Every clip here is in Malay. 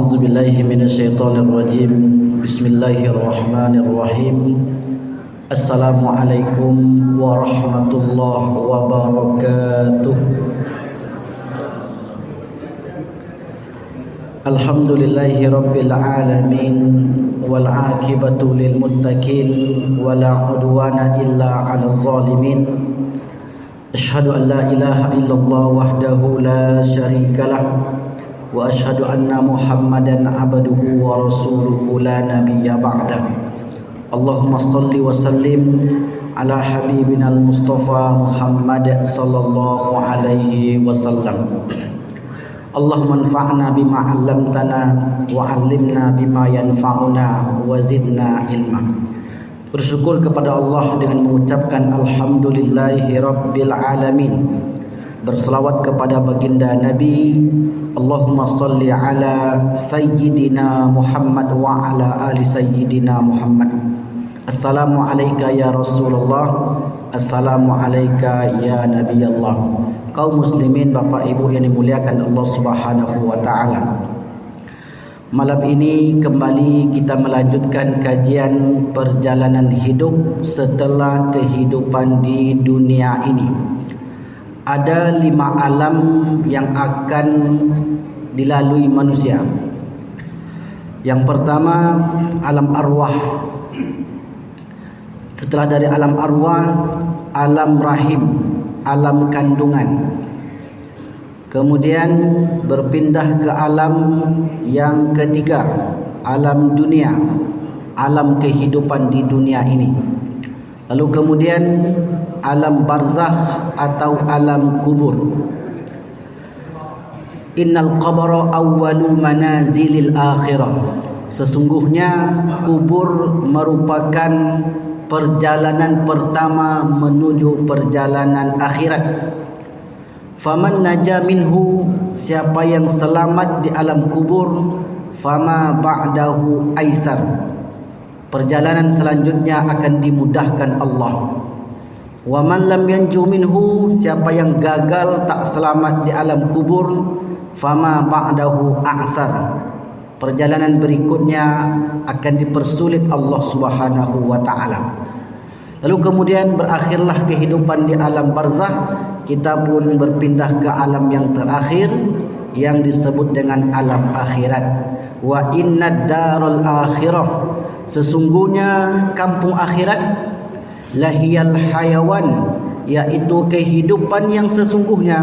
أعوذ بالله من الشيطان الرجيم بسم الله الرحمن الرحيم السلام عليكم ورحمة الله وبركاته الحمد لله رب العالمين والعاقبة للمتقين ولا عدوان إلا على الظالمين أشهد أن لا إله إلا الله وحده لا شريك له وأشهد أن محمدا عبده ورسوله لا نبي بعده اللهم صل وسلم على حبيبنا المصطفى محمد صلى الله عليه وسلم اللهم انفعنا بما علمتنا وعلمنا بما ينفعنا وزدنا علما. Bersyukur kepada Allah dengan mengucapkan alhamdulillahi rabbil alamin. Berselawat kepada baginda Nabi, Allahumma salli ala sayyidina Muhammad wa ala ali sayyidina Muhammad. Assalamu alayka ya Rasulullah, assalamu alayka ya Nabi Allah. Kaum muslimin, Bapak Ibu yang dimuliakan Allah Subhanahu wa taala. Malam ini kembali kita melanjutkan kajian perjalanan hidup setelah kehidupan di dunia ini. Ada 5 alam yang akan dilalui manusia. Yang pertama, alam arwah. Setelah dari alam arwah, alam rahim, alam kandungan. Kemudian berpindah ke alam yang ketiga, alam dunia, alam kehidupan di dunia ini. Lalu kemudian alam barzakh atau alam kubur. Innal qabra awwalu manazilil akhirah. Sesungguhnya kubur merupakan perjalanan pertama menuju perjalanan akhirat. Faman naja minhu, siapa yang selamat di alam kubur, fama ba'dahu aisar. Perjalanan selanjutnya akan dimudahkan Allah. Wa man lam yanju minhu, siapa yang gagal tak selamat di alam kubur, fama ba'dahu a'sar. Perjalanan berikutnya akan dipersulit Allah Subhanahu wa taala. Lalu kemudian berakhirlah kehidupan di alam barzakh, kita pun berpindah ke alam yang terakhir yang disebut dengan alam akhirat. Wa innad darul akhirah, sesungguhnya kampung akhirat, lahiyal hayawan, yaitu kehidupan yang sesungguhnya,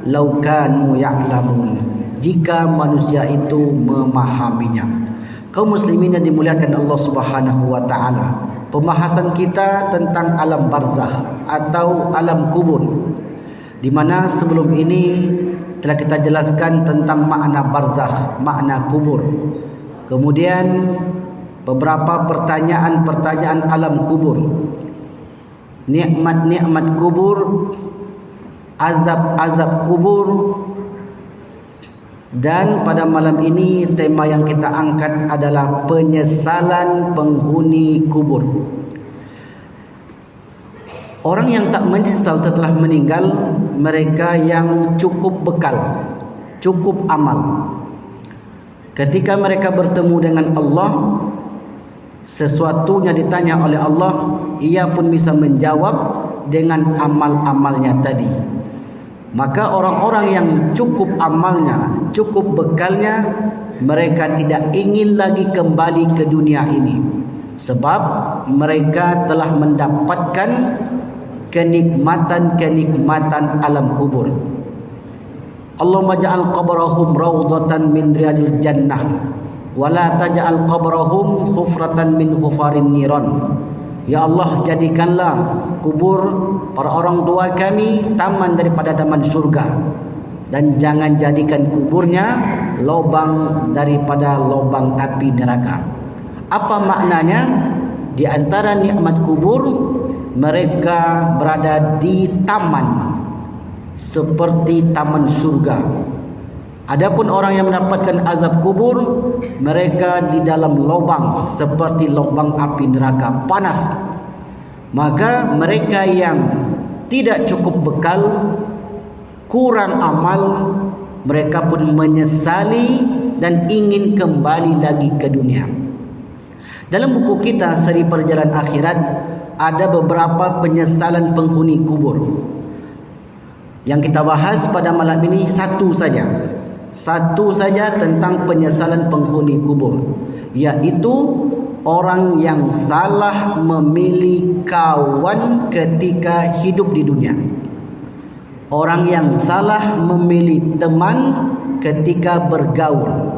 laukanu ya'lamun, jika manusia itu memahaminya. Kaum muslimin yang dimuliakan Allah Subhanahu wa taala, pembahasan kita tentang alam barzakh atau alam kubur, di mana sebelum ini telah kita jelaskan tentang makna barzakh, makna kubur. Kemudian beberapa pertanyaan-pertanyaan alam kubur, nikmat-nikmat kubur, azab-azab kubur. Dan pada malam ini tema yang kita angkat adalah penyesalan penghuni kubur. Orang yang tak menyesal setelah meninggal, mereka yang cukup bekal, cukup amal. Ketika mereka bertemu dengan Allah, sesuatunya ditanya oleh Allah, ia pun bisa menjawab dengan amal-amalnya tadi. Maka orang-orang yang cukup amalnya, cukup bekalnya, mereka tidak ingin lagi kembali ke dunia ini, sebab mereka telah mendapatkan kenikmatan-kenikmatan alam kubur. Allahumma ja'al qabrahum rawdatan min riyadil jannah wa la taj'al qabrahum khufratan min khufarin niran. Ya Allah, jadikanlah kubur para orang tua kami taman daripada taman surga, dan jangan jadikan kuburnya lubang daripada lubang api neraka. Apa maknanya? Di antara nikmat kubur, mereka berada di taman seperti taman surga. Adapun orang yang mendapatkan azab kubur, mereka di dalam lubang seperti lubang api neraka panas. Maka mereka yang tidak cukup bekal, kurang amal, mereka pun menyesali dan ingin kembali lagi ke dunia. Dalam buku kita Seri Perjalanan Akhirat ada beberapa penyesalan penghuni kubur. Yang kita bahas pada malam ini satu saja tentang penyesalan penghuni kubur, yaitu orang yang salah memilih kawan ketika hidup di dunia. Orang yang salah memilih teman ketika bergaul.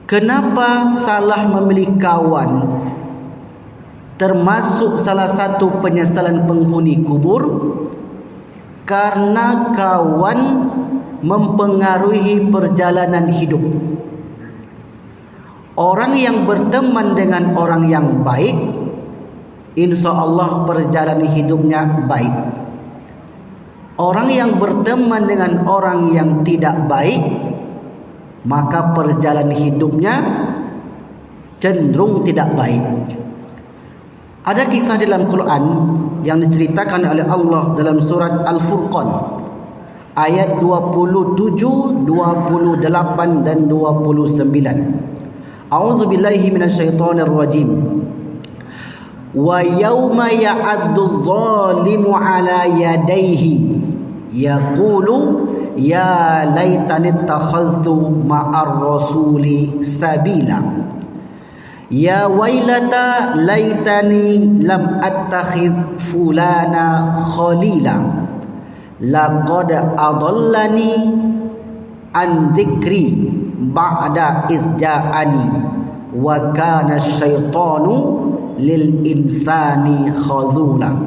Kenapa salah memilih kawan termasuk salah satu penyesalan penghuni kubur? Karena kawan mempengaruhi perjalanan hidup. Orang yang berteman dengan orang yang baik, insya Allah perjalanan hidupnya baik. Orang yang berteman dengan orang yang tidak baik, maka perjalanan hidupnya cenderung tidak baik. Ada kisah dalam Quran yang diceritakan oleh Allah dalam surat Al-Furqan ayat 27, 28 dan 29. A'udzubillahi minasyaitonir rajim. Wa yauma ya'addu adh-dhalimu 'ala yadayhi yaqulu ya laitani ittakhadhtu ma'ar rasuli sabila. Ya wailata laitani lam attakhidh fulana khalila. Laqad adallani an dzikri ba'da idh ja'ani wa kana asyaitanu lil insani khazula.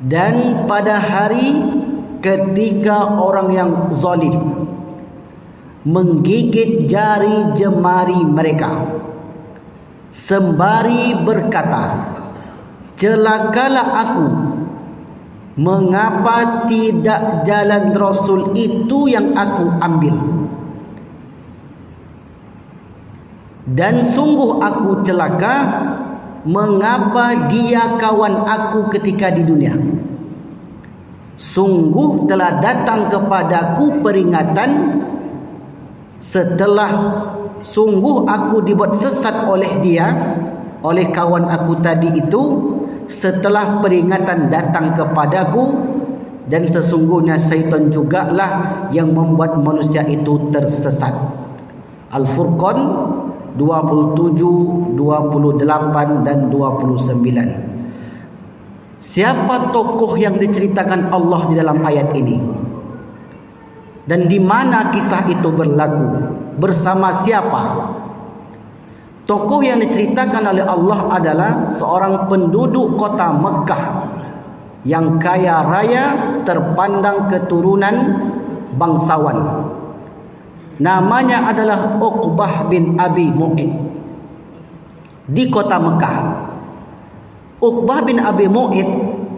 Dan pada hari ketika orang yang zalim menggigit jari jemari mereka sembari berkata, celakalah aku, mengapa tidak jalan Rasul itu yang aku ambil, dan sungguh aku celaka, mengapa dia kawan aku ketika di dunia. Sungguh telah datang kepadaku peringatan sungguh aku dibuat sesat oleh dia, oleh kawan aku tadi itu, setelah peringatan datang kepadaku, dan sesungguhnya syaitan jugalah yang membuat manusia itu tersesat. Al-Furqan 27, 28 dan 29. Siapa tokoh yang diceritakan Allah di dalam ayat ini? Dan di mana kisah itu berlaku? Bersama siapa? Tokoh yang diceritakan oleh Allah adalah seorang penduduk kota Mekah yang kaya raya, terpandang keturunan bangsawan. Namanya adalah Uqbah bin Abi Mu'id di kota Mekah. Uqbah bin Abi Mu'id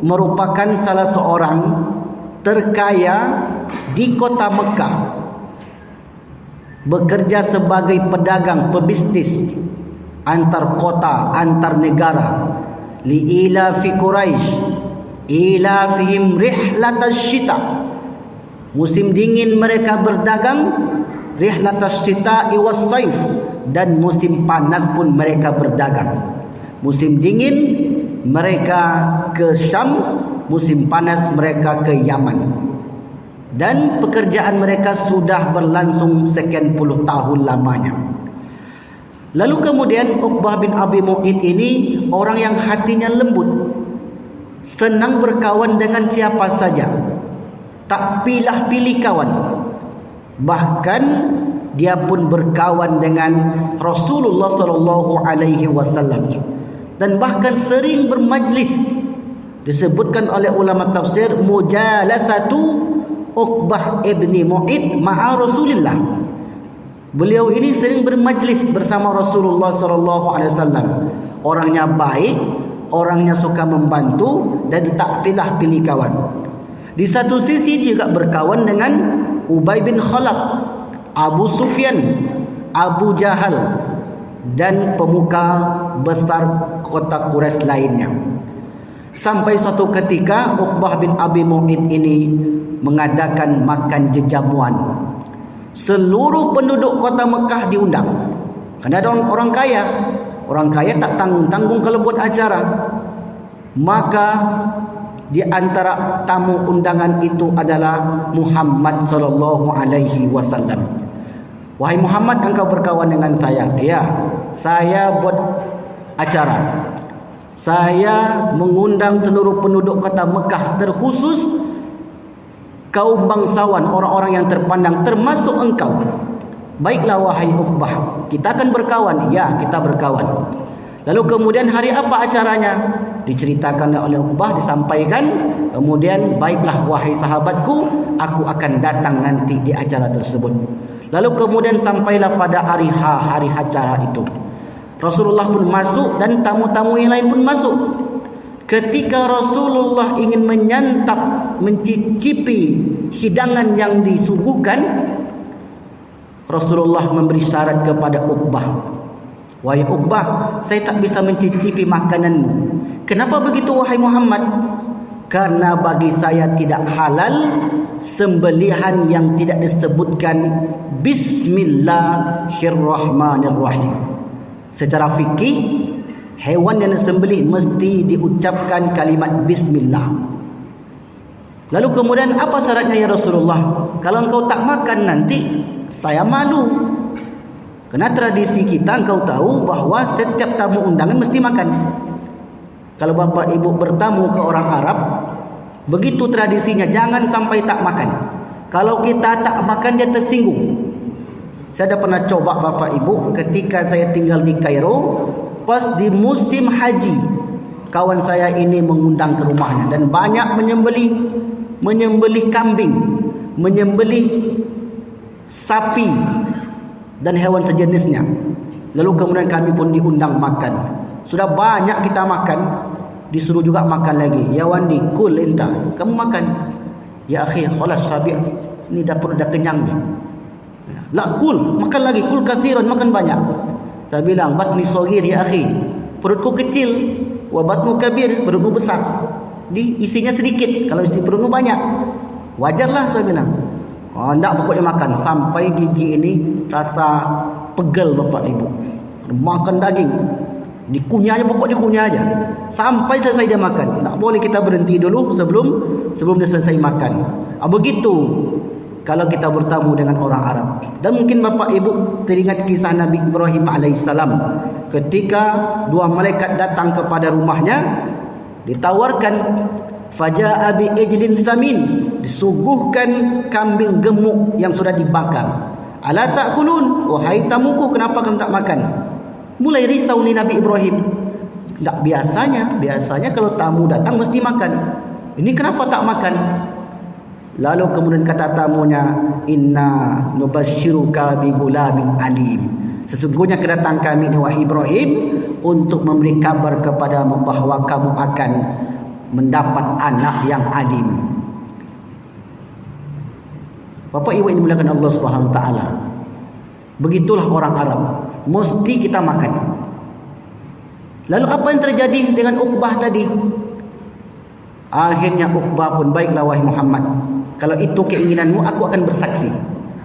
merupakan salah seorang terkaya di kota Mekah, bekerja sebagai pedagang, pebisnis antar kota, antar negara. Liila fi Quraisy ila fihim rihlatash syita. Musim dingin mereka berdagang, rihlatash syita was saif, dan musim panas pun mereka berdagang. Musim dingin mereka ke Syam, musim panas mereka ke Yaman. Dan pekerjaan mereka sudah berlangsung sekian puluh tahun lamanya. Lalu kemudian Uqbah bin Abi Mu'id ini orang yang hatinya lembut, senang berkawan dengan siapa saja, tak pilih-pilih kawan. Bahkan dia pun berkawan dengan Rasulullah SAW, dan bahkan sering bermajlis. Disebutkan oleh ulama tafsir mujalasatu Uqbah ibni Mu'id ma'a Rasulillah. Beliau ini sering bermajlis bersama Rasulullah SAW. Orangnya baik, orangnya suka membantu, dan tak pilih-pilih kawan. Di satu sisi dia juga berkawan dengan Ubay bin Khalaf, Abu Sufyan, Abu Jahal, dan pemuka besar kota Quraisy lainnya. Sampai suatu ketika Uqbah bin Abi Mu'id ini mengadakan makan jejamuan. Seluruh penduduk kota Mekah diundang. Karena ada orang kaya. Orang kaya tak tanggung-tanggung kalau buat acara. Maka di antara tamu undangan itu adalah Muhammad sallallahu alaihi wasallam. Wahai Muhammad, engkau berkawan dengan saya. Ya, saya buat acara. Saya mengundang seluruh penduduk kota Mekah, terkhusus kaum bangsawan, orang-orang yang terpandang, termasuk engkau. Baiklah wahai Uqbah, kita akan berkawan. Ya, kita berkawan. Lalu kemudian hari apa acaranya? Diceritakan oleh Uqbah, disampaikan. Kemudian, baiklah wahai sahabatku, aku akan datang nanti di acara tersebut. Lalu kemudian sampailah pada hari acara itu. Rasulullah pun masuk dan tamu-tamu yang lain pun masuk. Ketika Rasulullah ingin menyantap, mencicipi hidangan yang disuguhkan, Rasulullah memberi syarat kepada Uqbah. Wahai Uqbah, saya tak bisa mencicipi makananmu. Kenapa begitu wahai Muhammad? Karena bagi saya tidak halal sembelihan yang tidak disebutkan Bismillahirrahmanirrahim. Secara fikih, hewan yang disembelih mesti diucapkan kalimat Bismillah. Lalu kemudian apa syaratnya ya Rasulullah? Kalau engkau tak makan nanti saya malu. Karena tradisi kita, engkau tahu bahawa setiap tamu undangan mesti makan. Kalau bapak ibu bertamu ke orang Arab, begitu tradisinya, jangan sampai tak makan. Kalau kita tak makan, dia tersinggung. Saya dah pernah coba bapak ibu ketika saya tinggal di Kairo, pas di musim haji, kawan saya ini mengundang ke rumahnya dan banyak menyembelih kambing, menyembelih sapi dan hewan sejenisnya. Lalu kemudian kami pun diundang makan. Sudah banyak kita makan, disuruh juga makan lagi. Ya Wandi, kul enta, kamu makan. Ya akhi, khalas sabi', ini dah perut dah kenyang ni. La kul, makan lagi, kul kasiran, makan banyak. Saya bilang, batni sogir ya akhi, perutku kecil, wa batnu kabir, perutku besar. Isinya sedikit, kalau isi perutku banyak. Wajarlah saya bilang. Oh, enggak, pokoknya makan sampai gigi ini rasa pegel bapak ibu. Makan daging, dikunyah aja, pokok dikunyah aja sampai selesai dia makan. Tak boleh kita berhenti dulu sebelum dia selesai makan. Begitu kalau kita bertamu dengan orang Arab. Dan mungkin bapak ibu teringat kisah Nabi Ibrahim alaihissalam ketika dua malaikat datang kepada rumahnya, ditawarkan faja'a bi ijlin samin, disuguhkan kambing gemuk yang sudah dibakar. Ala ta'kulun, wahai tamuku, kenapa kamu tak makan? Mulai risau ni Nabi Ibrahim. Tak biasanya kalau tamu datang mesti makan. Ini kenapa tak makan? Lalu kemudian kata tamunya, inna nubashiruka bi gulamin alim. Sesungguhnya kedatangan kami ini wahai Ibrahim untuk memberi kabar kepadamu bahawa kamu akan mendapat anak yang alim. Bapak ibu yang dimuliakan Allah Subhanahu wa taala. Begitulah orang Arab, mesti kita makan. Lalu apa yang terjadi dengan Uqbah tadi? Akhirnya Uqbah pun, baiklah wahai Muhammad, kalau itu keinginanmu, aku akan bersaksi.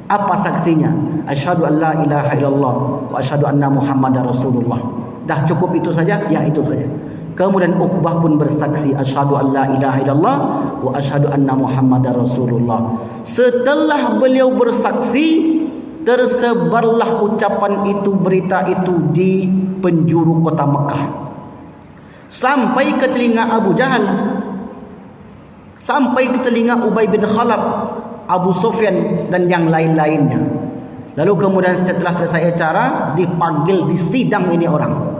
Apa saksinya? Asyhadu an la ilaha illallah wa asyhadu anna Muhammadar Rasulullah. Dah cukup itu saja? Ya, itu saja. Kemudian Uqbah pun bersaksi, asyhadu an la ilaha illallah wa asyhadu anna Muhammadar Rasulullah. Setelah beliau bersaksi, tersebarlah ucapan itu, berita itu di penjuru kota Mekah, sampai ke telinga Abu Jahal, sampai ke telinga Ubay bin Khalaf, Abu Sufyan dan yang lain-lainnya. Lalu kemudian setelah selesai acara, dipanggil, disidang ini orang.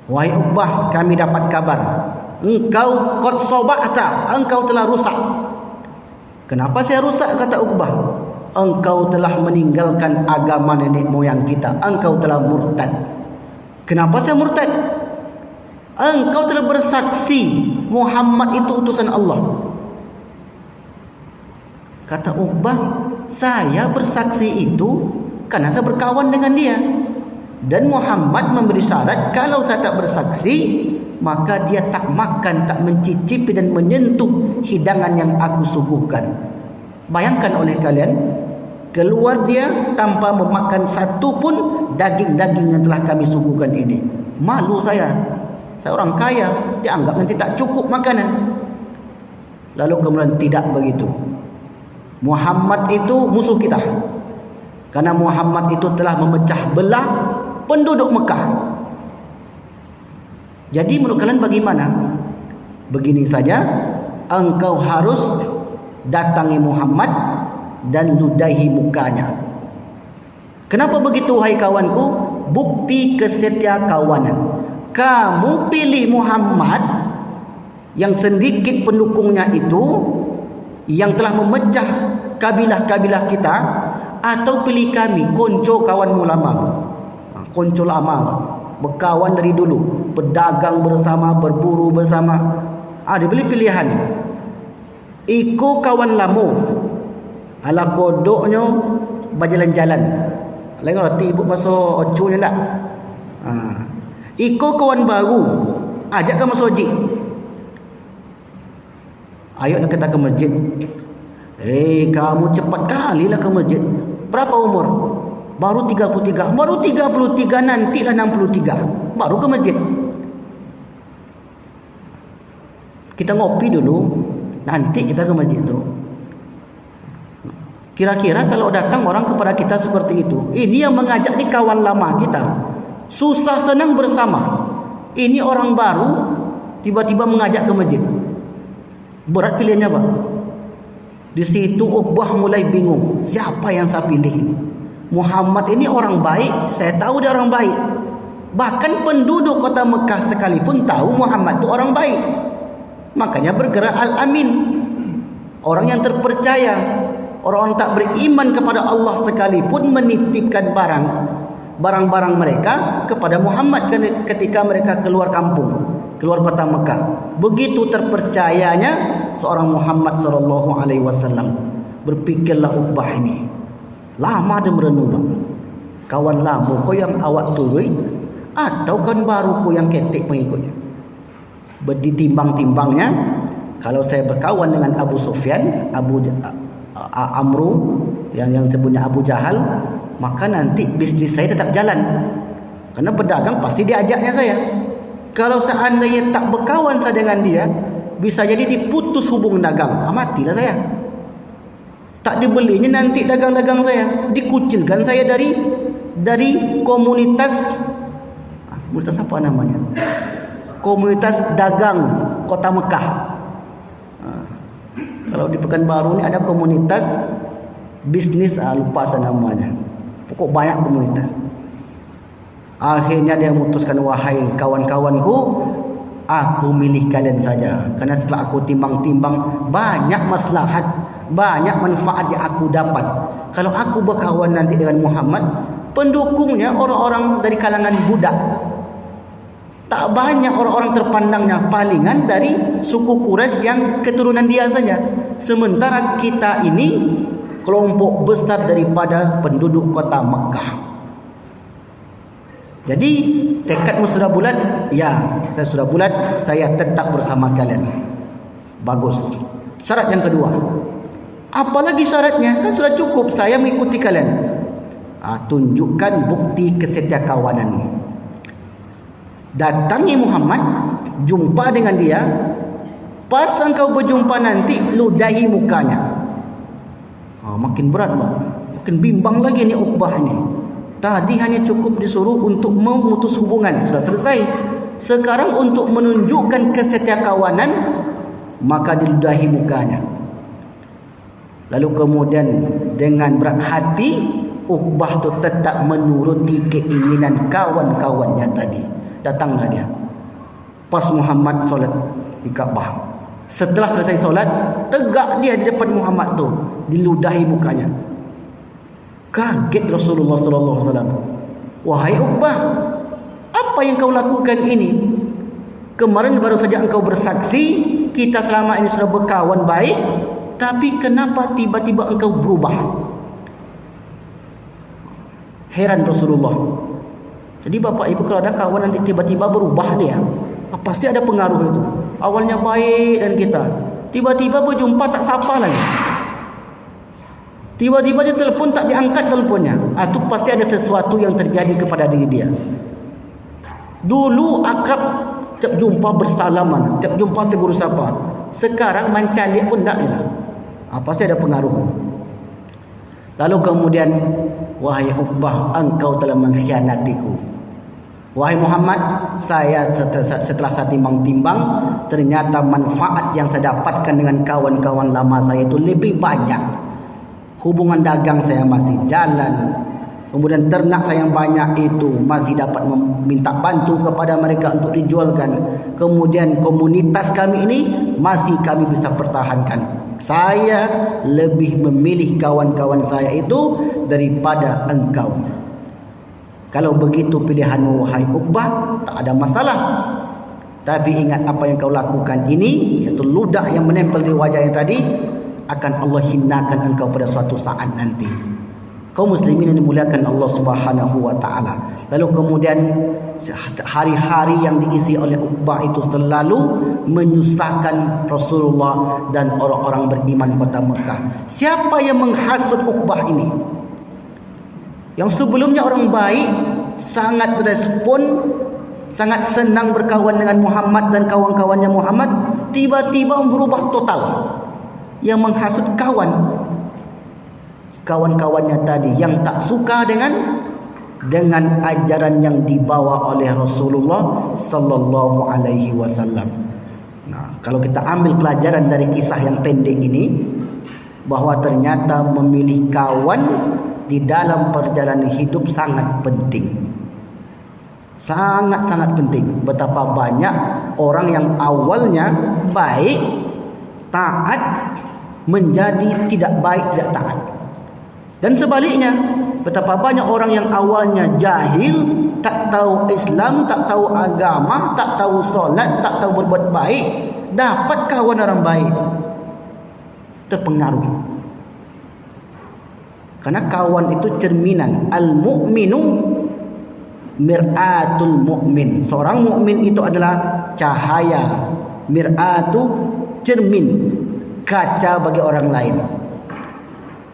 Wahai Uqbah, kami dapat kabar engkau qad sabata, engkau telah rusak. Kenapa saya rusak? Kata Uqbah, engkau telah meninggalkan agama nenek moyang kita, engkau telah murtad. Kenapa saya murtad? Engkau telah bersaksi Muhammad itu utusan Allah. Kata Uqbah, saya bersaksi itu karena saya berkawan dengan dia. Dan Muhammad memberi syarat, kalau saya tak bersaksi, maka dia tak makan, tak mencicipi dan menyentuh hidangan yang aku suguhkan. Bayangkan oleh kalian, Keluar dia tanpa memakan satu pun daging-daging yang telah kami suguhkan ini. Malu saya. Saya orang kaya, dianggap nanti tak cukup makanan. Lalu kemudian tidak begitu. Muhammad itu musuh kita. Karena Muhammad itu telah memecah belah penduduk Mekah. Jadi menurut kalian bagaimana? Begini saja, engkau harus datangi Muhammad dan ludahi mukanya. Kenapa begitu wahai kawanku? Bukti kesetia kawanan. Kamu pilih Muhammad yang sedikit pendukungnya itu, yang telah memecah kabilah-kabilah kita, atau pilih kami, konco kawanmu lama. Konco lama, berkawan dari dulu, berdagang bersama, berburu bersama. Dia beli pilihan. Iko kawan lama, ala kodoknya berjalan-jalan. Lain roti ibu masuk ocunya tak? Iko kawan baru, ajak kamu masuk masjid. Ayo kita ke masjid. Kamu cepat kali lah ke masjid. Berapa umur? Baru 33. Baru 33, nantilah 63. Baru ke masjid. Kita ngopi dulu, nanti kita ke masjid tu. Kira-kira kalau datang orang kepada kita seperti itu, ini yang mengajak ni kawan lama kita. Susah senang bersama. Ini orang baru tiba-tiba mengajak ke masjid. Berat pilihannya apa? Di situ Uqbah mulai bingung. Siapa yang saya pilih ini? Muhammad ini orang baik. Saya tahu dia orang baik. Bahkan penduduk kota Mekah sekalipun tahu Muhammad itu orang baik. Makanya bergerak Al-Amin. Orang yang terpercaya. Orang-orang tak beriman kepada Allah sekalipun menitipkan barang-barang mereka kepada Muhammad ketika mereka keluar kampung, keluar kota Mekah. Begitu terpercayanya seorang Muhammad SAW. Berfikirlah Uqbah ini. Lama dia merenung. Kawan lama kau yang awak turui, atau kawan baru kau yang ketik pengikutnya. Ditimbang-timbangnya, kalau saya berkawan dengan Abu Sufyan, Amru yang sebutnya Abu Jahal, maka nanti bisnis saya tetap jalan. Karena berdagang pasti diajaknya saya. Kalau seandainya tak berkawan saya dengan dia, bisa jadi diputus hubungan dagang. Matilah saya. Tak dibelinya nanti dagang-dagang saya, dikucilkan saya dari komunitas apa namanya? Komunitas dagang kota Mekah. Kalau di Pekanbaru ni ada komunitas bisnis, lupa saya namanya. Pokok banyak komunitas. Akhirnya dia memutuskan, wahai kawan-kawanku, aku milih kalian saja. Karena setelah aku timbang-timbang, banyak maslahat, banyak manfaat yang aku dapat. Kalau aku berkawan nanti dengan Muhammad, pendukungnya orang-orang dari kalangan budak. Tak banyak orang-orang terpandangnya, palingan dari suku Quraisy yang keturunan dia saja. Sementara kita ini kelompok besar daripada penduduk kota Mekah. Jadi tekadmu sudah bulat? Ya, saya sudah bulat. Saya tetap bersama kalian. Bagus. Syarat yang kedua. Apalagi syaratnya? Kan sudah cukup saya mengikuti kalian. Tunjukkan bukti kesetiakawananmu. Datangi Muhammad, jumpa dengan dia. Pas engkau berjumpa nanti, ludahi mukanya. Makin berat, makin bimbang lagi ni Uqbah ini. Tadi hanya cukup disuruh untuk memutus hubungan, sudah selesai. Sekarang untuk menunjukkan kesetiakawanan, maka diludahi mukanya. Lalu kemudian dengan berat hati, Uqbah tu tetap menuruti keinginan kawan-kawannya tadi. Datanglah dia. Pas Muhammad solat di Kaabah. Setelah selesai solat, tegak dia di depan Muhammad tu, diludahi mukanya. Kaget Rasulullah sallallahu alaihi wasallam. Wahai Uqbah, apa yang kau lakukan ini? Kemarin baru saja engkau bersaksi kita selama ini sudah berkawan baik, tapi kenapa tiba-tiba engkau berubah? Heran Rasulullah. Jadi bapak ibu kalau ada kawan nanti tiba-tiba berubah dia, pasti ada pengaruh itu. Awalnya baik dan kita, tiba-tiba berjumpa tak sapa lagi. Tiba-tiba dia telefon, tak diangkat teleponnya. Itu pasti ada sesuatu yang terjadi kepada diri dia. Dulu akrab, tiap jumpa bersalaman, tiap jumpa tegur sapa. Sekarang mencalik pun tak ya. Pasti ada pengaruh. Lalu kemudian, wahai Uqbah, engkau telah mengkhianatiku. Wahai Muhammad, saya setelah saya timbang-timbang, ternyata manfaat yang saya dapatkan dengan kawan-kawan lama saya itu lebih banyak. Hubungan dagang saya masih jalan. Kemudian ternak saya yang banyak itu masih dapat meminta bantu kepada mereka untuk dijualkan. Kemudian komunitas kami ini masih kami bisa pertahankan. Saya lebih memilih kawan-kawan saya itu daripada engkau. Kalau begitu pilihanmu wahai Uqbah, tak ada masalah. Tapi ingat apa yang kau lakukan ini, yaitu ludah yang menempel di wajah yang tadi, akan Allah hinakan engkau pada suatu saat nanti. Kaum muslimin yang dimuliakan Allah Subhanahu wa taala. Lalu kemudian hari-hari yang diisi oleh Uqbah itu selalu menyusahkan Rasulullah dan orang-orang beriman kota Mekah. Siapa yang menghasut Uqbah ini? Yang sebelumnya orang baik, sangat respon, sangat senang berkawan dengan Muhammad dan kawan-kawannya Muhammad, tiba-tiba berubah total. Yang menghasut kawan-kawannya tadi yang tak suka dengan ajaran yang dibawa oleh Rasulullah sallallahu alaihi wasallam. Nah, kalau kita ambil pelajaran dari kisah yang pendek ini, bahwa ternyata memilih kawan di dalam perjalanan hidup sangat penting. Sangat-sangat penting. Betapa banyak orang yang awalnya baik, taat, menjadi tidak baik, tidak taat. Dan sebaliknya, betapa banyak orang yang awalnya jahil, tak tahu Islam, tak tahu agama, tak tahu solat, tak tahu berbuat baik, dapat kawan orang baik, terpengaruh. Karena kawan itu cerminan. Al-mu'minu mir'atul mu'min. Seorang mukmin itu adalah cahaya, mir'atu cermin, kaca bagi orang lain.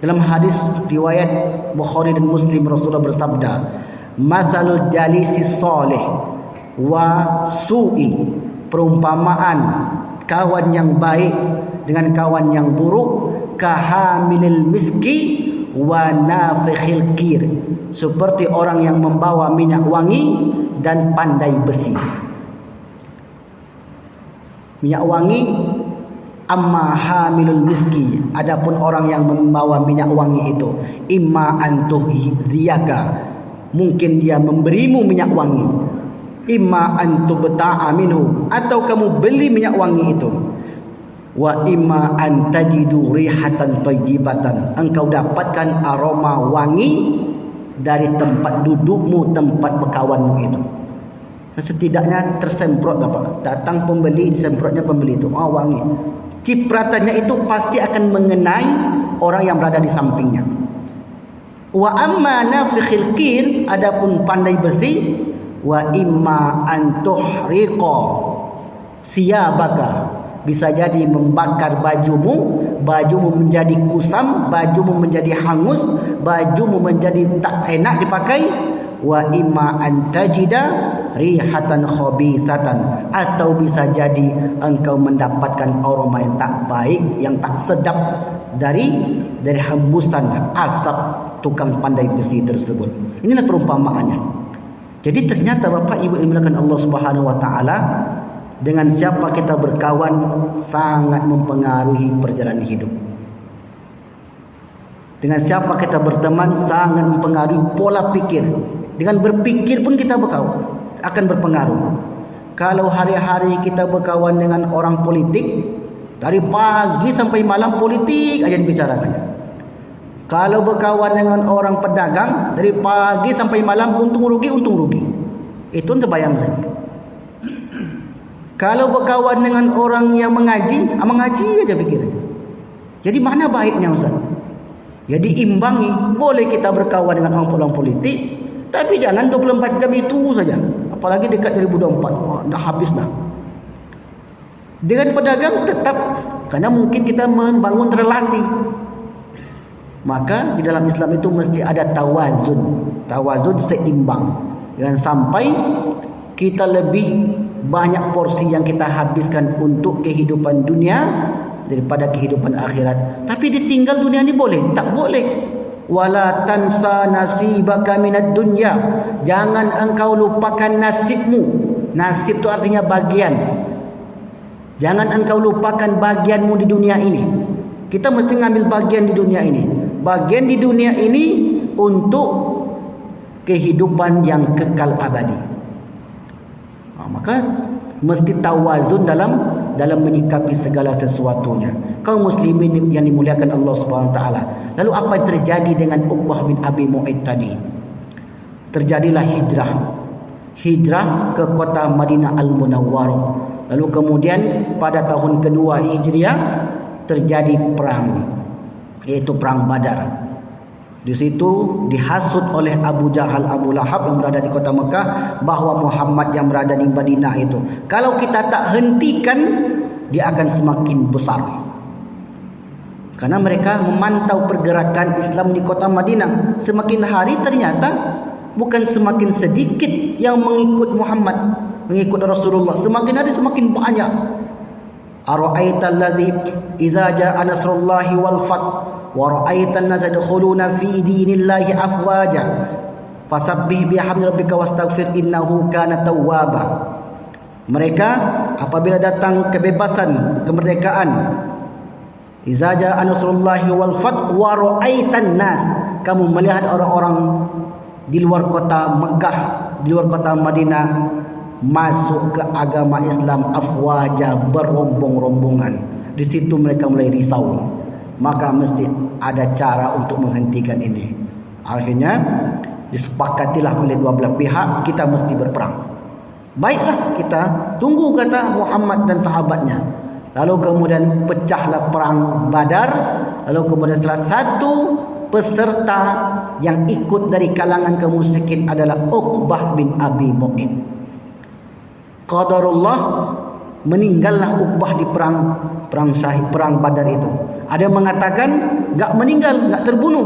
Dalam hadis riwayat Bukhari dan Muslim, Rasulullah bersabda, "Matsalul jalisi shalih wa su'i." Perumpamaan kawan yang baik dengan kawan yang buruk, kahamilil miski wa nafikhil kir. Seperti orang yang membawa minyak wangi dan pandai besi. Minyak wangi, amma hamilul miski, adapun orang yang membawa minyak wangi itu, imma antuhziyaka, mungkin dia memberimu minyak wangi, imma antubta'a minhu, atau kamu beli minyak wangi itu, wa imma antajidu rihatan thayyibatan, engkau dapatkan aroma wangi dari tempat dudukmu, tempat berkawanmu itu. Setidaknya tersemprot dapat. Datang pembeli, disemprotnya pembeli itu, wangi. Cipratannya itu pasti akan mengenai orang yang berada di sampingnya. Wa amma nafikhil kir, adapun pandai besi, wa imma antuhriqa siyabaka, bisa jadi membakar bajumu menjadi kusam, bajumu menjadi hangus, bajumu menjadi tak enak dipakai. Wa imma antajida rihatan khabithatan, atau bisa jadi engkau mendapatkan aroma yang tak baik, yang tak sedap dari hembusan asap tukang pandai besi tersebut. Inilah perumpamaannya. Jadi ternyata Bapak Ibu yang dimuliakan Allah Subhanahu wa taala, dengan siapa kita berkawan sangat mempengaruhi perjalanan hidup. Dengan siapa kita berteman sangat mempengaruhi pola pikir. Dengan berpikir pun kita akan berpengaruh. Kalau hari-hari kita berkawan dengan orang politik, dari pagi sampai malam politik aja dibicarakannya. Kalau berkawan dengan orang pedagang, dari pagi sampai malam untung rugi. Itu terbayang saja. Kalau berkawan dengan orang yang mengaji aja pikirnya. Jadi mana baiknya Ustaz? Jadi imbangi. Boleh kita berkawan dengan orang politik, tapi jangan 24 jam itu saja. Apalagi dekat 2024, dah habis dah. Dengan pedagang tetap, karena mungkin kita membangun relasi. Maka di dalam Islam itu mesti ada tawazun. Tawazun seimbang. Jangan sampai kita lebih banyak porsi yang kita habiskan untuk kehidupan dunia daripada kehidupan akhirat. Tapi ditinggal dunia ni boleh? Tak boleh. Wala tansa nasibaka minad dunya. Jangan engkau lupakan nasibmu. Nasib tu artinya bagian. Jangan engkau lupakan bagianmu di dunia ini. Kita mesti ngambil bagian di dunia ini. Bagian di dunia ini untuk kehidupan yang kekal abadi. Maka mesti tawazun dalam menyikapi segala sesuatunya. Kaum muslimin yang dimuliakan Allah Subhanahu wa taala. Lalu apa yang terjadi dengan Uqbah bin Abi Mu'ayth tadi? Terjadilah hijrah. Hijrah ke kota Madinah Al-Munawwarah. Lalu kemudian pada tahun kedua Hijriah terjadi perang, yaitu perang Badar. Di situ dihasut oleh Abu Jahal, Abu Lahab yang berada di kota Mekah bahawa Muhammad yang berada di Madinah itu, kalau kita tak hentikan, dia akan semakin besar. Karena mereka memantau pergerakan Islam di kota Madinah. Semakin hari ternyata bukan semakin sedikit yang mengikut Muhammad, mengikut Rasulullah. Semakin hari semakin banyak. Ara'aital ladzi idza jaa nasrullahi wal fath wa ra'aitan nas yadkhuluna fi dinillahi afwaja fasabbih bihamdi rabbika wastaghfir innahu kana tawwaba. Mereka apabila datang kebebasan, kemerdekaan, idza jaa nasrullahi wal fath wa ra'aitan nas, kamu melihat orang-orang di luar kota Mekah, di luar kota Madinah masuk ke agama Islam afwaja, berombong-rombongan. Di situ mereka mulai risau. Maka mesti ada cara untuk menghentikan ini. Akhirnya disepakatilah oleh dua belah pihak, kita mesti berperang. Baiklah, kita tunggu, kata Muhammad dan sahabatnya. Lalu kemudian pecahlah perang Badar. Lalu kemudian setelah satu peserta yang ikut dari kalangan kaum musyrikin adalah Uqbah bin Abi Mu'ayth. Qadarullah, meninggallah Uqbah di perang Badar itu. Ada yang mengatakan enggak meninggal, enggak terbunuh,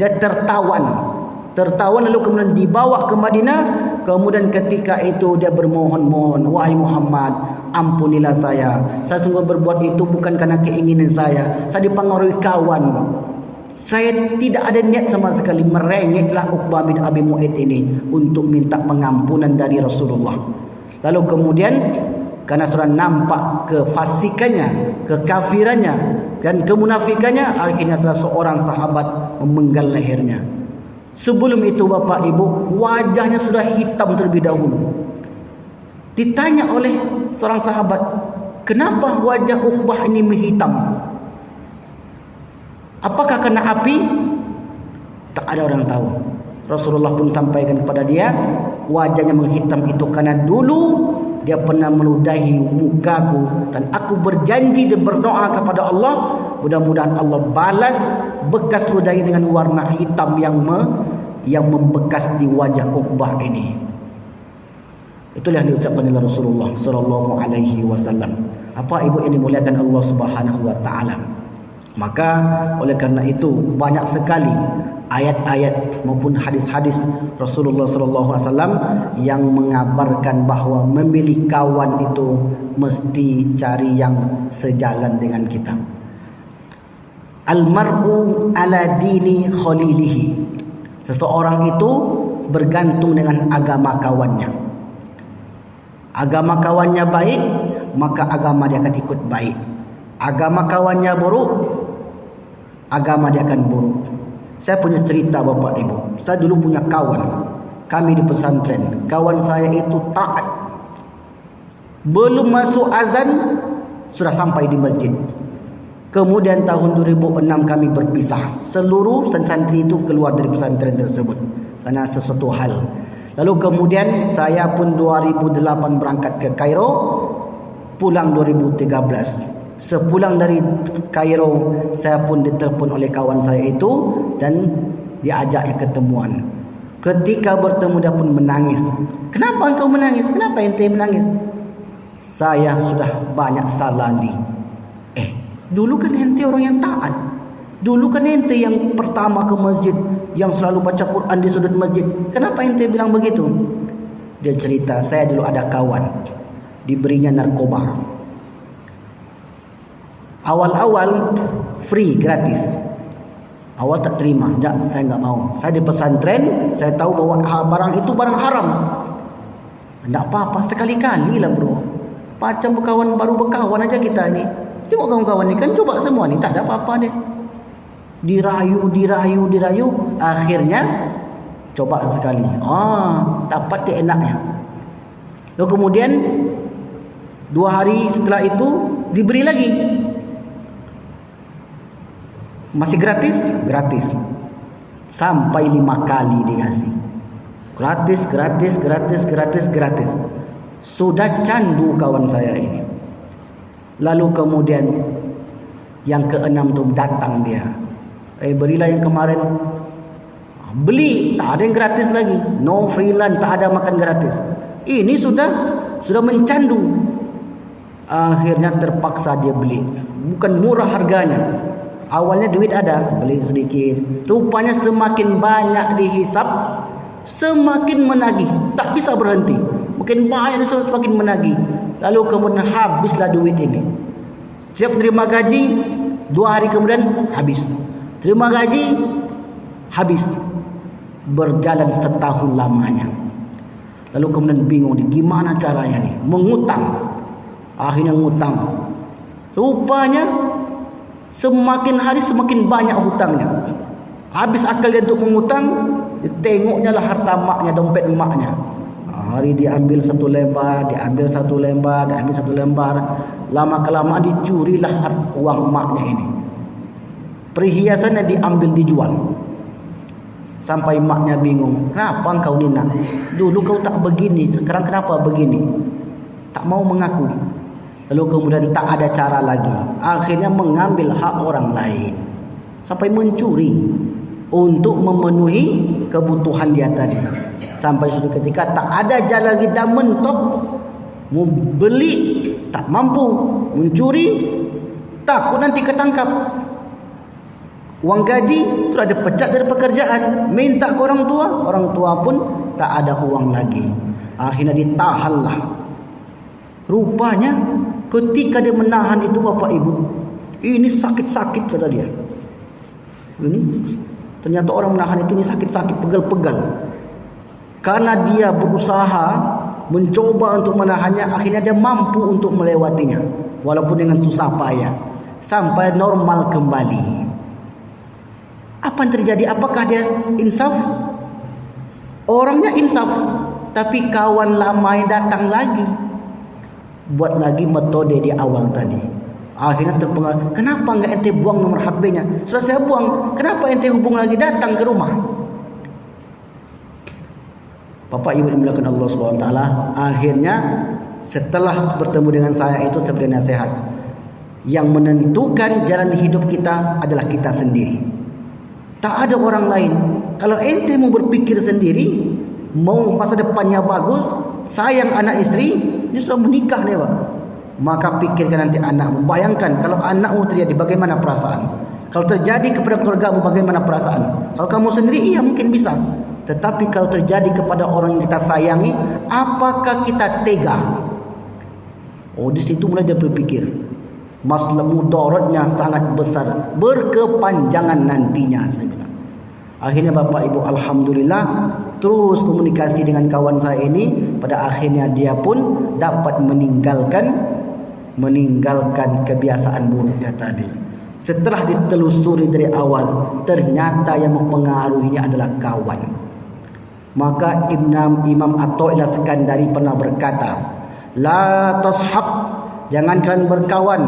dia tertawan lalu kemudian dibawa ke Madinah. Kemudian ketika itu dia bermohon-mohon, wahai Muhammad, ampunilah saya sungguh berbuat itu bukan karena keinginan saya dipengaruhi kawan. Saya tidak ada niat sama sekali. Merengeklah Uqbah bin Abi Mu'ayth ini untuk minta pengampunan dari Rasulullah. Lalu kemudian karena sudah nampak kefasikannya, kekafirannya dan kemunafikannya, akhirnya salah seorang sahabat memenggal lehernya. Sebelum itu Bapak Ibu, wajahnya sudah hitam terlebih dahulu. Ditanya oleh seorang sahabat, kenapa wajah Uqbah ini menghitam? Apakah kena api? Tak ada orang tahu. Rasulullah pun sampaikan kepada dia, wajahnya menghitam itu karena dulu dia pernah meludahi mukaku, dan aku berjanji dan berdoa kepada Allah, mudah-mudahan Allah balas bekas ludahi dengan warna hitam yang membekas di wajah Uqbah ini. Itulah yang diucapkan oleh Rasulullah sallallahu alaihi wasallam. Apa ibu ini muliakan Allah Subhanahu wa taala. Maka oleh karena itu banyak sekali ayat-ayat maupun hadis-hadis Rasulullah sallallahu alaihi wasallam yang mengabarkan bahawa memilih kawan itu mesti cari yang sejalan dengan kita. Al-mar'u ala dini khalilihi. Seseorang itu bergantung dengan agama kawannya. Agama kawannya baik, maka agama dia akan ikut baik. Agama kawannya buruk, agama dia akan buruk. Saya punya cerita Bapak Ibu. Saya dulu punya kawan, kami di pesantren. Kawan saya itu taat. Belum masuk azan sudah sampai di masjid. Kemudian tahun 2006 kami berpisah. Seluruh santri itu keluar dari pesantren tersebut karena sesuatu hal. Lalu kemudian saya pun 2008 berangkat ke Kairo, pulang 2013. Sepulang dari Kairo, saya pun ditelepon oleh kawan saya itu dan diajak ketemuan. Ketika bertemu dia pun menangis. Kenapa engkau menangis? Kenapa ente menangis? Saya sudah banyak salah ni. Dulu kan ente orang yang taat. Dulu kan ente yang pertama ke masjid, yang selalu baca Quran di sudut masjid. Kenapa ente bilang begitu? Dia cerita, saya dulu ada kawan diberinya narkoba. Awal-awal free, gratis. Awal tak terima, tak, saya enggak mau. Saya di pesantren, saya tahu bahwa barang itu barang haram. Tak apa-apa, sekali-kali lah bro. Macam berkawan, baru berkawan aja kita ni. Tengok kawan-kawan ni kan, coba semua ni, tak ada apa-apa deh. Dirayu. Akhirnya coba sekali. Dapat dia enaknya. Lalu kemudian 2 hari setelah itu diberi lagi. Masih gratis? Gratis. Sampai 5 kali dikasih. Gratis. Sudah candu kawan saya ini. Lalu kemudian yang ke-6 tu datang dia. Berilah yang kemarin. Beli, tak ada yang gratis lagi. No freelance, tak ada makan gratis. Ini sudah mencandu. Akhirnya terpaksa dia beli. Bukan murah harganya. Awalnya duit ada, beli sedikit. Rupanya semakin banyak dihisap, semakin menagih, tak bisa berhenti. Makin banyak semakin menagih. Lalu kemudian habislah duit ini. Setiap terima gaji, 2 hari kemudian habis. Terima gaji, habis. Berjalan setahun lamanya. Lalu kemudian bingung, gimana caranya nih? Mengutang. Akhirnya ngutang. Rupanya semakin hari semakin banyak hutangnya. Habis akal dia untuk mengutang, dia tengoknya lah harta maknya, dompet maknya. Hari diambil 1 lembar, diambil 1 lembar, diambil 1 lembar. Lama-kelamaan dicurilah uang maknya ini. Perhiasannya diambil, dijual. Sampai maknya bingung, kenapa engkau ni nak? Dulu kau tak begini, sekarang kenapa begini? Tak mau mengaku. Lalu kemudian tak ada cara lagi. Akhirnya mengambil hak orang lain. Sampai mencuri untuk memenuhi kebutuhan dia tadi. Sampai suatu ketika tak ada jalan lagi, dah mentok. Mau beli, tak mampu. Mencuri, takut nanti ketangkap. Uang gaji sudah dipecat dari pekerjaan. Minta ke orang tua pun tak ada uang lagi. Akhirnya ditahanlah. Rupanya ketika dia menahan itu bapak ibu, ini sakit-sakit kata dia. Ini ternyata orang menahan itu ini sakit-sakit, pegal-pegal. Karena dia berusaha mencoba untuk menahannya, akhirnya dia mampu untuk melewatinya walaupun dengan susah payah sampai normal kembali. Apa yang terjadi? Apakah dia insaf? Orangnya insaf, tapi kawan lama yang datang lagi, buat lagi metode di awal tadi. Akhirnya terpengaruh. Kenapa enggak ente buang nomor HP-nya? Sudah saya buang. Kenapa ente hubung lagi, datang ke rumah? Bapak Ibu dimuliakan Allah SWT. Akhirnya setelah bertemu dengan saya itu seperti nasihat. Yang menentukan jalan hidup kita adalah kita sendiri. Tak ada orang lain. Kalau ente mau berpikir sendiri, mau masa depannya bagus, sayang anak istri, dia sudah menikah nih Pak. Maka pikirkan nanti anakmu. Bayangkan kalau anakmu terjadi, bagaimana perasaan? Kalau terjadi kepada keluargamu, bagaimana perasaan? Kalau kamu sendiri, iya mungkin bisa. Tetapi kalau terjadi kepada orang yang kita sayangi, apakah kita tega? Oh, di situ mulai dia berpikir. Masalah mudaratnya sangat besar, berkepanjangan nantinya. Saya bilang. Akhirnya Bapak Ibu, alhamdulillah, terus komunikasi dengan kawan saya ini. Pada akhirnya dia pun dapat meninggalkan kebiasaan buruknya tadi. Setelah ditelusuri dari awal, ternyata yang mempengaruhinya adalah kawan. Maka Imam Athaillah Sekandari pernah berkata, la tashab, jangan kalian berkawan,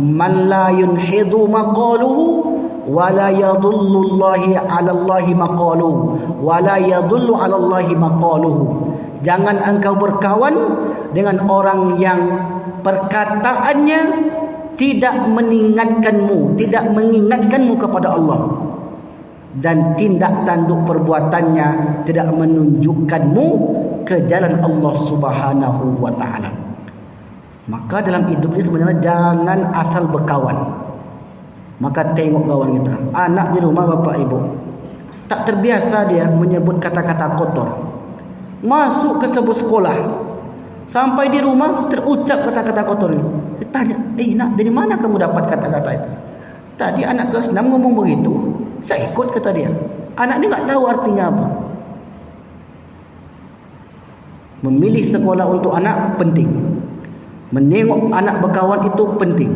man la yunhidu maqaluhu wa la yadullu Allahi 'ala Allahi maqaluhu wa la yadullu 'ala Allahi maqaluhu. Jangan engkau berkawan dengan orang yang perkataannya tidak mengingatkanmu kepada Allah, dan tindak tanduk perbuatannya tidak menunjukkanmu ke jalan Allah Subhanahu wa taala. Maka dalam hidup ini sebenarnya jangan asal berkawan. Maka tengok kawan kita, anak di rumah bapak ibu tak terbiasa dia menyebut kata-kata kotor. Masuk ke sebuah sekolah, sampai di rumah terucap kata-kata kotor itu. Dia tanya, nak, dari mana kamu dapat kata-kata itu? Tadi anak kelas 6 ngomong begitu, saya ikut, kata dia. Anak ni tak tahu artinya apa. Memilih sekolah untuk anak penting. Menengok anak berkawan itu penting.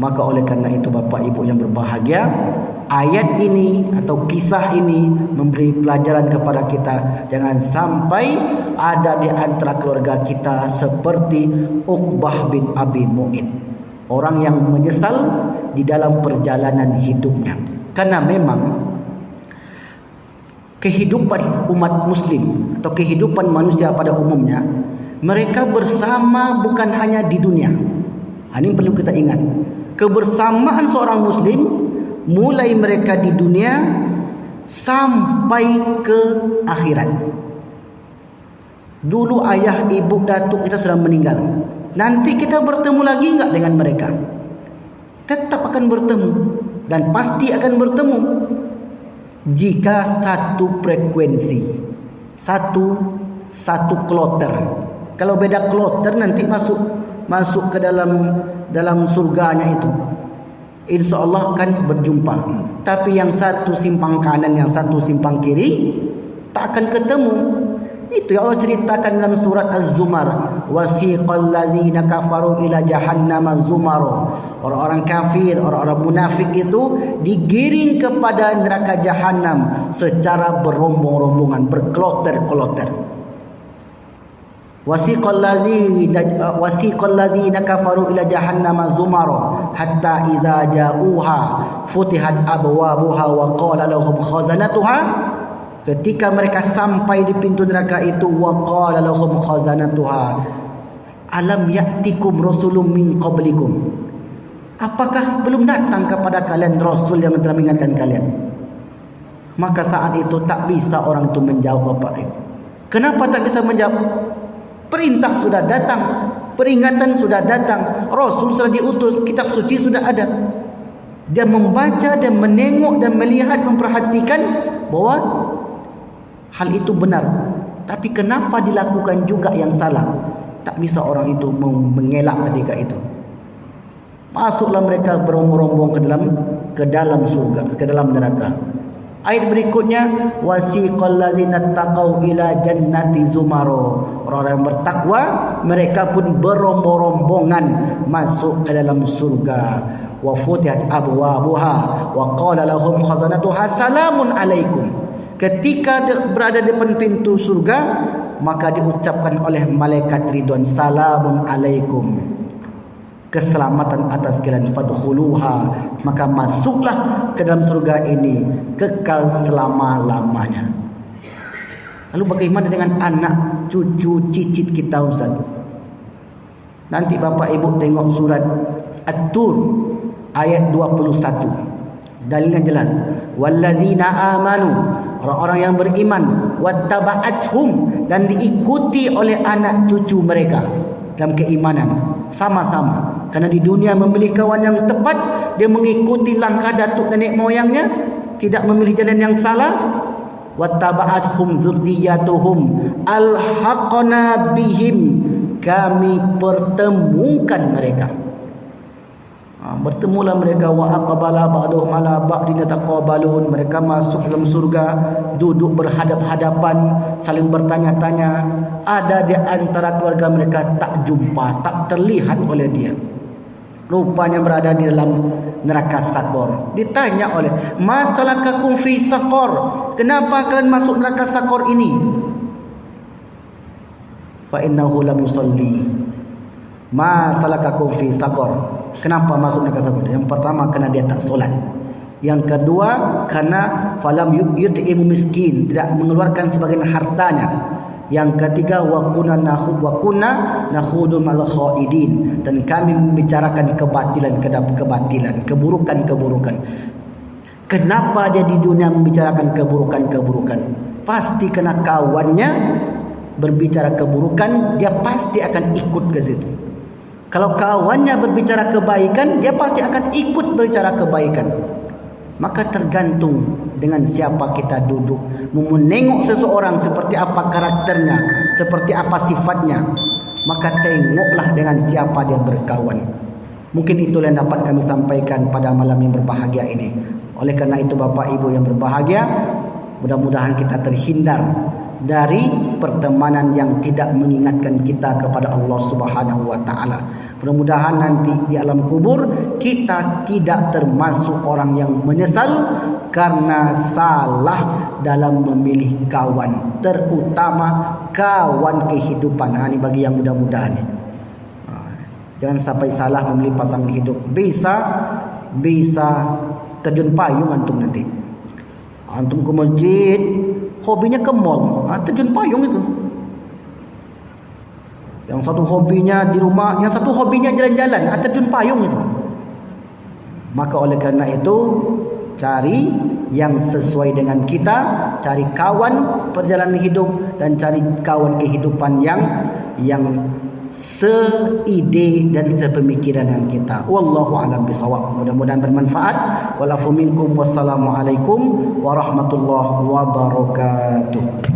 Maka oleh kerana itu Bapak Ibu yang berbahagia, ayat ini atau kisah ini memberi pelajaran kepada kita, jangan sampai ada di antara keluarga kita seperti Uqbah bin Abi Mu'id, orang yang menyesal di dalam perjalanan hidupnya. Karena memang kehidupan umat muslim atau kehidupan manusia pada umumnya, mereka bersama bukan hanya di dunia. Ini perlu kita ingat. Kebersamaan seorang muslim mulai mereka di dunia sampai ke akhirat. Dulu ayah, ibu, datuk kita sudah meninggal. Nanti kita bertemu lagi enggak dengan mereka? Tetap akan bertemu dan pasti akan bertemu jika satu frekuensi, satu kloter. Kalau beda kloter nanti masuk ke dalam surganya itu, insya Allah akan berjumpa. Tapi yang satu simpang kanan, yang satu simpang kiri, tak akan ketemu. Itu yang Allah ceritakan dalam surat Az-Zumar, wasiqal ladzina kafaru ila jahannam zumara. Orang-orang kafir, orang-orang munafik itu digiring kepada neraka jahanam secara berombong-rombongan, berkloter-kloter. Wasiqal ladzina kafaru ila jahannam zumara hatta idza ja'uha futihat abwabuha wa qala lahum khazanatuha. Ketika mereka sampai di pintu neraka itu, wa qala lahum khazanatuha alam ya'tikum rasulun min qablikum. Apakah belum datang kepada kalian rasul yang telah mengingatkan kalian? Maka saat itu tak bisa orang itu menjawab apa itu. Kenapa tak bisa menjawab? Perintah sudah datang, peringatan sudah datang, rasul sudah diutus, kitab suci sudah ada. Dia membaca dan menengok dan melihat, memperhatikan bahwa hal itu benar. Tapi kenapa dilakukan juga yang salah? Tak bisa orang itu mengelak ketika itu. Masuklah mereka berombong-rombong ke dalam surga, ke dalam neraka. Ayat berikutnya, wasiqal ladzina taqaw ila jannati zumaro. Orang-orang yang bertakwa, mereka pun berombong-rombongan masuk ke dalam surga. Wa futihat abwabuha wa qala lahum khazanatuha salamun alaikum. Ketika berada di depan pintu surga, maka diucapkan oleh malaikat ridwan, salamun alaikum, keselamatan atas kalian, fadkhuluha, maka masuklah ke dalam surga ini kekal selama-lamanya. Lalu bagaimana dengan anak, cucu, cicit kita, Ustaz? Nanti Bapak Ibu tengok surat At-Tur ayat 21. Dalilnya jelas. Walladzina amanu, orang-orang yang beriman, wattaba'athum, dan diikuti oleh anak cucu mereka dalam keimanan sama-sama. Karena di dunia memilih kawan yang tepat, dia mengikuti langkah datuk nenek moyangnya, tidak memilih jalan yang salah. Wattaba'athum dzurriyyatuhum alhaqna bihim, kami pertemukan mereka. Bertemulah mereka, wa aqbala ba'duhum ala ba'din yataqabalun. Mereka masuk dalam surga, duduk berhadap-hadapan, saling bertanya-tanya. Ada di antara keluarga mereka tak jumpa, tak terlihat oleh dia, rupanya berada di dalam neraka Sakor. Ditanya oleh, masalakakum fi Sakor, kenapa kalian masuk neraka Sakor ini? Fa innahu lam yusalli. Masalakakum fi Sakor, kenapa masuk neraka Sakor? Yang pertama, karena dia tak solat. Yang kedua, karena falam yut'imu miskin, tidak mengeluarkan sebagian hartanya. Yang ketiga, wa kunna nakhudu ma'al khaidin, dan kami membicarakan kebatilan, keburukan. Kenapa dia di dunia membicarakan keburukan? Pasti kena kawannya berbicara keburukan, dia pasti akan ikut ke situ. Kalau kawannya berbicara kebaikan, dia pasti akan ikut berbicara kebaikan. Maka tergantung dengan siapa kita duduk. Menengok seseorang seperti apa karakternya, seperti apa sifatnya, maka tengoklah dengan siapa dia berkawan. Mungkin itulah yang dapat kami sampaikan pada malam yang berbahagia ini. Oleh karena itu Bapak Ibu yang berbahagia, mudah-mudahan kita terhindar dari pertemanan yang tidak mengingatkan kita kepada Allah Subhanahu wa taala. Mudah-mudahan nanti di alam kubur kita tidak termasuk orang yang menyesal karena salah dalam memilih kawan, terutama kawan kehidupan. Ini bagi yang mudah-mudahan ni. Jangan sampai salah memilih pasangan hidup. Bisa terjun payung antum nanti. Antum ke masjid, hobinya ke mall, terjun payung itu. Yang satu hobinya di rumah, yang satu hobinya jalan-jalan, terjun payung itu. Maka oleh karena itu, cari yang sesuai dengan kita, cari kawan perjalanan hidup dan cari kawan kehidupan yang seide dan sepemikiran dengan kita. Wallahu a'lam bishawab. Mudah-mudahan bermanfaat. Walafu minkum. Wassalamualaikum warahmatullahi wabarakatuh.